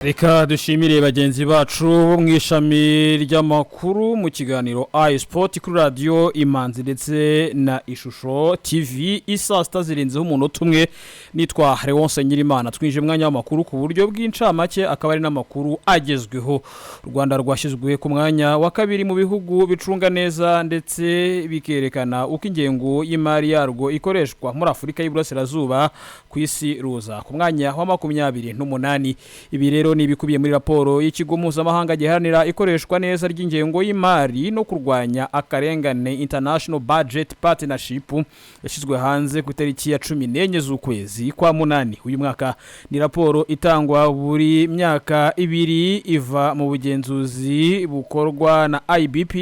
Reka dushimire bagenzi bacu mu ishami ry'amakuru mu kiganiro iSport kuri radio Imanzi ndetse na Ishusho TV isa sita zirenzeho umunota umwe. Nitwa Leonce Nyirimana twinje mwanya w'amakuru ku buryo bw'incamake akaba ari n'amakuru agezweho. Rwanda rwashyizwe ku mwanya wa kabiri mu bihugu bicunga neza ndetse bikerekana uko ingengo y'imari yarwo ikoreshwa muri Afrika y'Iburasirazuba ku isi ruza ku mwanya wa 28. Ibi rero ni bikubiye muri raporo y'ikigo mpuzamahanga giharanira ikoreshwa neza ry'ingengo y'imari no kurwanya akarengane International Budget Partnership yashyizwe hanze ku itariki ya 14 z'ukwezi kwa munani uyu mwaka. Ni raporo itangwa buri myaka ibiri iva mu bugenzuzi bukorwa na IBP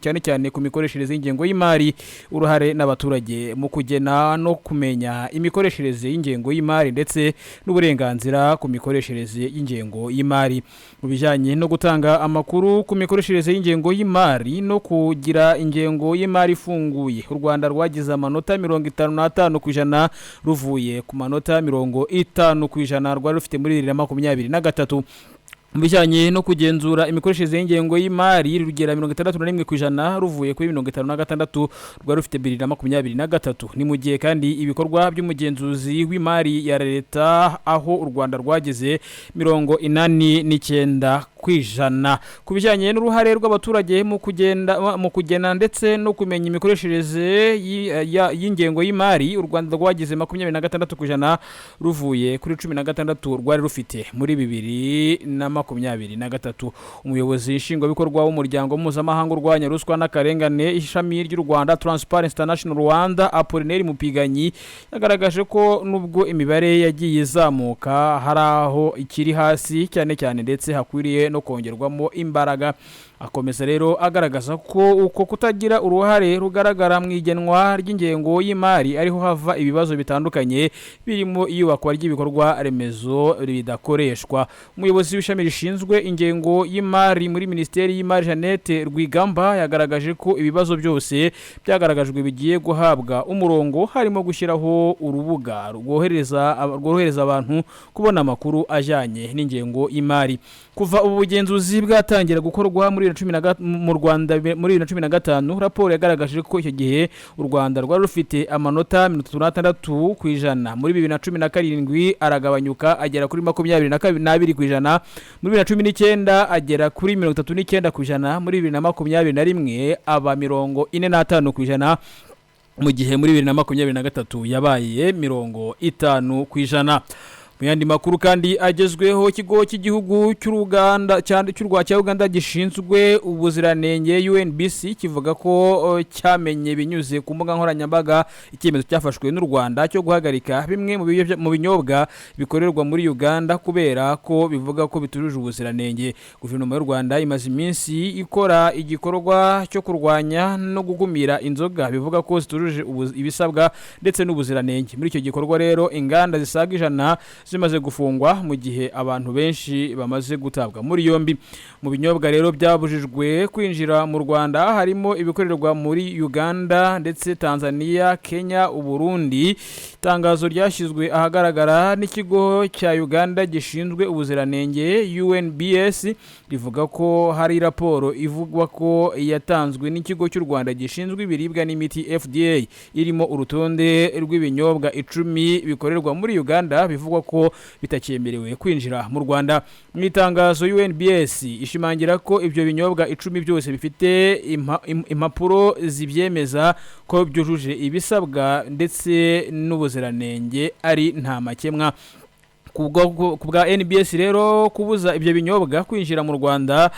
cyane cyane ku mikoreshereze y'ingengo y'imari, uruhare n'abaturage mu kugena no kumenya imikoreshereze y'ingengo y'imari ndetse n'uburenganzira ku mikoreshereze y'ingengo y'imari. Mu bijanye no gutanga amakuru ku mikoreshereze y'ingengo y'imari no kugira ingengo y'imari ifunguye, u Rwanda rwagize amanota 55% ruvuye ku manota 50% rwari rufite muri 2023. Bijanye no kugenzura imikoreshereze y'ingengo y'imari rugera 61% ruvuye kuri 56% rwa rufite 2023. Ni mu gihe kandi ibikorwa by'umugenzuzi w'imari ya leta aho u Rwanda rwageze 89%. Kubijanye n'uruhare rw'abaturage mu kugena ndetse no kumenya imikoreshereze y'ingengo y'imari, u Rwanda rwagize 26% ruvuye kuri 16% rwari rufite muri 2023. Umuyobozi nshingwabikorwa w'umuryango mpuzamahanga urwanya ruswa n'akarengane ishami ry'u Rwanda Transparency International Rwanda Apollinaire Mupiganyi yagaragaje ko nubwo imibare yagiye izamuka hari aho ikiri hasi cyane ndetse hakwiriye no kongerwamo imbaraga. Akomeza rero agaragaza ko uko kutagira uruhare rugaragara mu igenwa ry'ingengo y'imari ariho hava ibibazo bitandukanye birimo iyubakwa ry'ibikorwa remezo bidakoreshwa. Umuyobozi w'ishami rishinzwe ingengo y'imari muri Ministeri y'Imari Jeannette Rwigamba yagaragaje ko ibibazo byose byagaragajwe bigiye guhabwa umurongo, harimo gushyiraho urubuga rwohereza abantu kubona amakuru ajyanye n'ingengo y'imari. Kuva ubu bugenzuzi bwatangira gukorwa mu Rwanda muri 2015, raporo yagaragaje ko icyo gihe u Rwanda rwari rufite amanota 36%, muri 2017 aragabanyuka agera kuri 22%, muri 2019 agera kuri 39%, muri 2021 aba 45%, mu gihe muri 2023 yabaye 50%. Mu yandi makuru kandi agezweho, ikigo cy'igihugu cy'u Uganda gishinzwe ubuziranenge UNBC kivuga ko cyamenye binyuze ku mbuga nkoranyambaga icyemezo cyafashwe n'u Rwanda cyo guhagarika bimwe mu binyobwa bikorerwa muri Uganda kubera ko bivuga ko bitujuje ubuziranenge. Guverinoma y'u Rwanda imaze iminsi ikora igikorwa cyo kurwanya no gukumira inzoga bivuga ko zitujuje ibisabwa ndetse n'ubuziranenge. Muri icyo gikorwa rero inganda zisaga 100 zimaze gufungwa mu gihe abantu benshi bamaze gutabwa muri yombi. Mu binyobwa rero byabujijwe kwinjira mu Rwanda harimo ibikorerwa muri Uganda ndetse Tanzania, Kenya, Uburundi. Itangazo ryashyizwe ahagaragara n'ikigo cya Uganda gishinzwe ubuziranenge UNBS rivuga ko hari raporo ivugwa ko yatanzwe n'ikigo cy'u Rwanda gishinzwe ibiribwa n'imiti FDA irimo urutonde rw'ibinyobwa 10 bikorerwa muri Uganda bivugwa ko bitakyemerewe kwinjira mu Rwanda. Mu itangazo UNBS ishimangira ko ibyo binyobwa 10 byose bifite impapuro zibyemeza ko byujuje ibisabwa ndetse n'ubuziranenge ari nta makemwa. Kubwa NBS rero kubuza ibyo binyobwa kwinjira mu Rwanda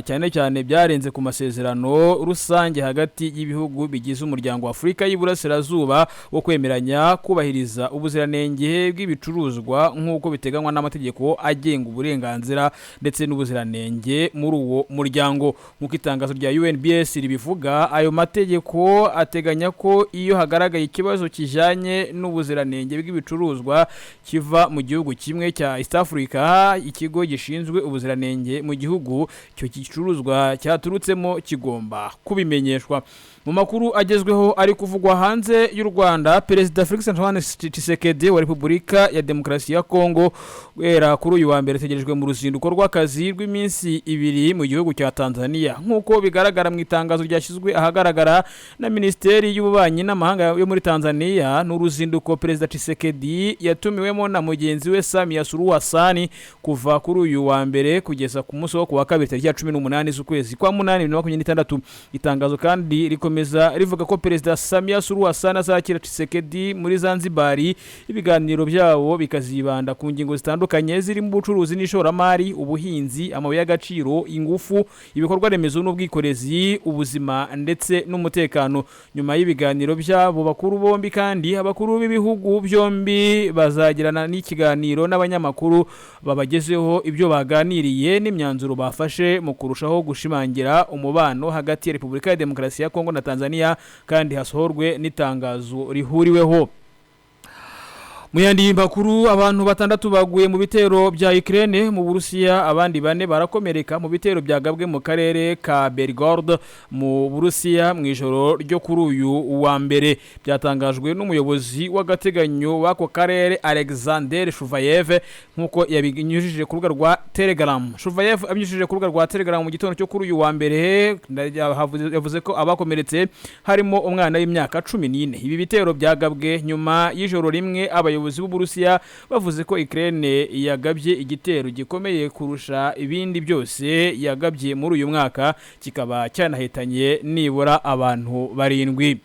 cyane byarenze ku masezerano rusange hagati y'ibihugu bigize umuryango wa Afrika y'Iburasirazuba wo kwemeranya kubahiriza ubuziranenge bw'ibicuruzwa nk'uko biteganywa n'amategeko agenga uburenganzira ndetse n'ubuziranenge muri uwo muryango. Nk'uko itangazo rya UNBS ribivuga, ayo mategeko ateganya ko iyo hagaragaye ikibazo kijanye n'ubuziranenge bw'ibicuruzwa kiva mu gihugu kimwe cya East Africa, ikigo gishinzwe ubuziranenge mu gihugu cyo gicuruzwa cyaturutsemo kigomba kubimenyeshwa. Mu makuru agezweho ari kuvugwa hanze y'u Rwanda, Perezida Felix Antoine Tshisekedi wa Repubulika ya Demokarasi ya Kongo guhera kuri uyu wa mbere tegerejwe mu ruzinduko rw'akazi rw'iminsi 2 mu gihugu cya Tanzania, nk'uko bigaragara mu itangazo ryashyizwe ahagaragara na Minisiteri y'Ububanyi n'Amahanga yo muri Tanzania. N'uruzinduko Perezida Tshisekedi yatumiwemo na mugenzi we Samia Suluhu Hassan kuva kuri uyu wa mbere kugeza ku munsi wo kuwa kabiri tariki ya 18 z'ukwezi kwa 8 2026. Itangazo kandi rikomeza rivuga ko Perezida Samia Suluhu Hassan azakira Tshisekedi muri Zanzibar. Ibiganiro byabo bikazibanda ku ngingo zitandukanye zirimo ubucuruzi n'ishoramari, ubuhinzi, amabuye y'agaciro, ingufu, ibikorwa remezo n'ubwikorezi, ubuzima ndetse n'umutekano. Nyuma y'ibiganiro byabo bakuru bombi kandi abakuru b'ibihugu byombi bazagirana n'ikiganiro n'abanyamakuru babagezeho ibyo baganiriye n'imyanzuro bafashe mu kurushaho gushimangira umubano hagati ya Repubulika ya Demokarasi ya Kongo na Tanzania, kandi hasohorwe n'itangazo rihuriweho. Mu yandi makuru, abantu 6 baguye mu bitero bya Ukraine mu Burusiya, abandi 4 barakomereka mu bitero byagabwe mu karere ka Belgorod mu Burusiya mu ijoro ryo kuri uyu wa mbere. Byatangajwe n'umuyobozi w'agateganyo w'ako karere Alexander Shuvayev nkuko yabinyujije ku rubuga rwa Telegram. Shuvayev abinyujije ku rubuga rwa Telegram mu gitondo cyo kuri uyu wa mbere yavuze ko abakomeretse harimo umwana w'imyaka 14. Ibi bitero byagabwe nyuma y'ijoro rimwe abayobozi b'Uburusiya bavuze ko Ukraine yagabye igitero gikomeye kurusha ibindi byose yagabye muri uyu mwaka, kikaba cyanahitanye nibura abantu 7.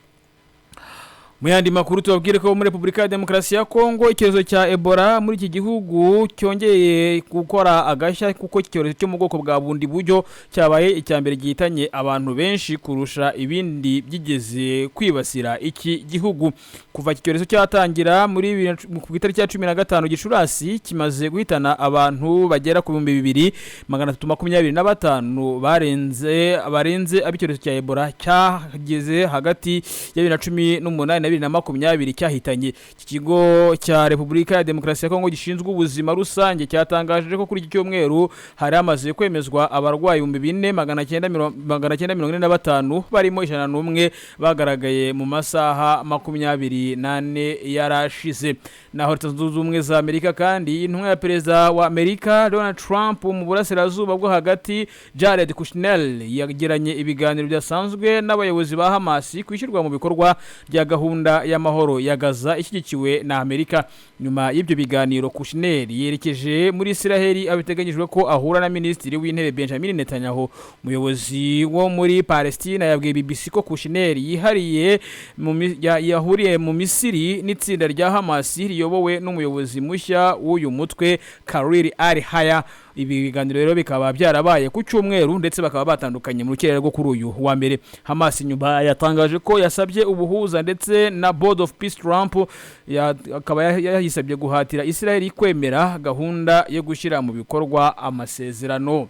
Mu yandi makuru tubabwire ko muri Repubulika ya Demokarasi ya Kongo icyorezo cya Ebola muri iki gihugu cyongeye gukora agashya, kuko icyorezo cyo mu bwoko bwa bundi buryo cyabaye icyambere gihitanye abantu benshi kurusha ibindi byigeze kwibasira iki gihugu. Kuva iki cyorezo cyatangira muri ku itariki ya 15 Gicurasi kimaze guhitana abantu bagera ku 2325 barenze ab'icyorezo cya Ebola cyageze hagati ya 2018 na 2020 cyahitanye. Iki kigo cya Repubulika ya Demokarasi ya Kongo gishinzwe ubuzima rusange cyatangaje ko kuri iki cyumweru hari amaze kwemezwa abarwayi 4945 barimo 101 bagaragaye mu masaha 24 yarashize. Naho Leta Zunze Ubumwe za Amerika kandi intumwa ya Perezida wa Amerika Donald Trump mu burasirazuba bwo hagati Jared Kushner yagiranye ibiganiro byasanzwe n'abayobozi ba Hamas kwishyirwa mu bikorwa bya gahunda y'amahoro ya Gaza ishyigikiwe na Amerika. Nyuma y'ibyo biganiro Kushner yerekeje muri Israel, abiteganyijwe ko ahura na Minisitiri w'Intebe Benjamin Netanyahu. Umuyobozi wo muri Palestina yabwiye BBC ko Kushner yahuriye mu Misiri n'itsinda rya Hamas riyobowe n'umuyobozi mushya w'uyu mutwe Khalil al-Haya. Ibi biganiro rero bikaba byarabaye ku cyumweru ndetse bakaba batandukanye mu rukera rwo kuri uyu wa mbere. Hamas nyuma yatangaje ko yasabye ubuhuza ndetse na Board of Peace Trump akaba yayisabye guhatira Israel kwemera gahunda yo gushyira mu bikorwa amasezerano.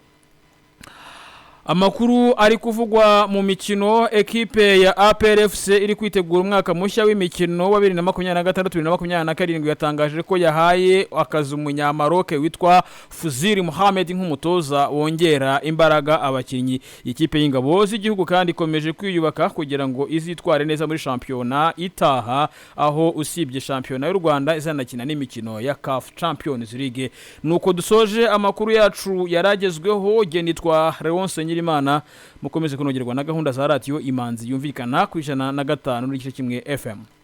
Amakuru ari kuvugwa mu mikino, ekipe ya APR FC iri kwitegura umwaka mushya w'imikino wa 2026-2027 yatangaje ko yahaye akazi umunyamaroke witwa Fuzir Mohamed nk'umutoza wongera imbaraga abakinnyi. Ikipe y'ingabo z'igihugu kandi ikomeje kwiyubaka kugira ngo izitware neza muri shampiyona itaha, aho usibye shampiyona y'u Rwanda izanakina n'imikino ya CAF Champions League. Nuko dusoje amakuru yacu yaragezweho. Genitwa Leonce Nyirimana, mukomeze kunogerwa na gahunda za radio Imanzi yumvikana ku 105 n'igice kimwe FM.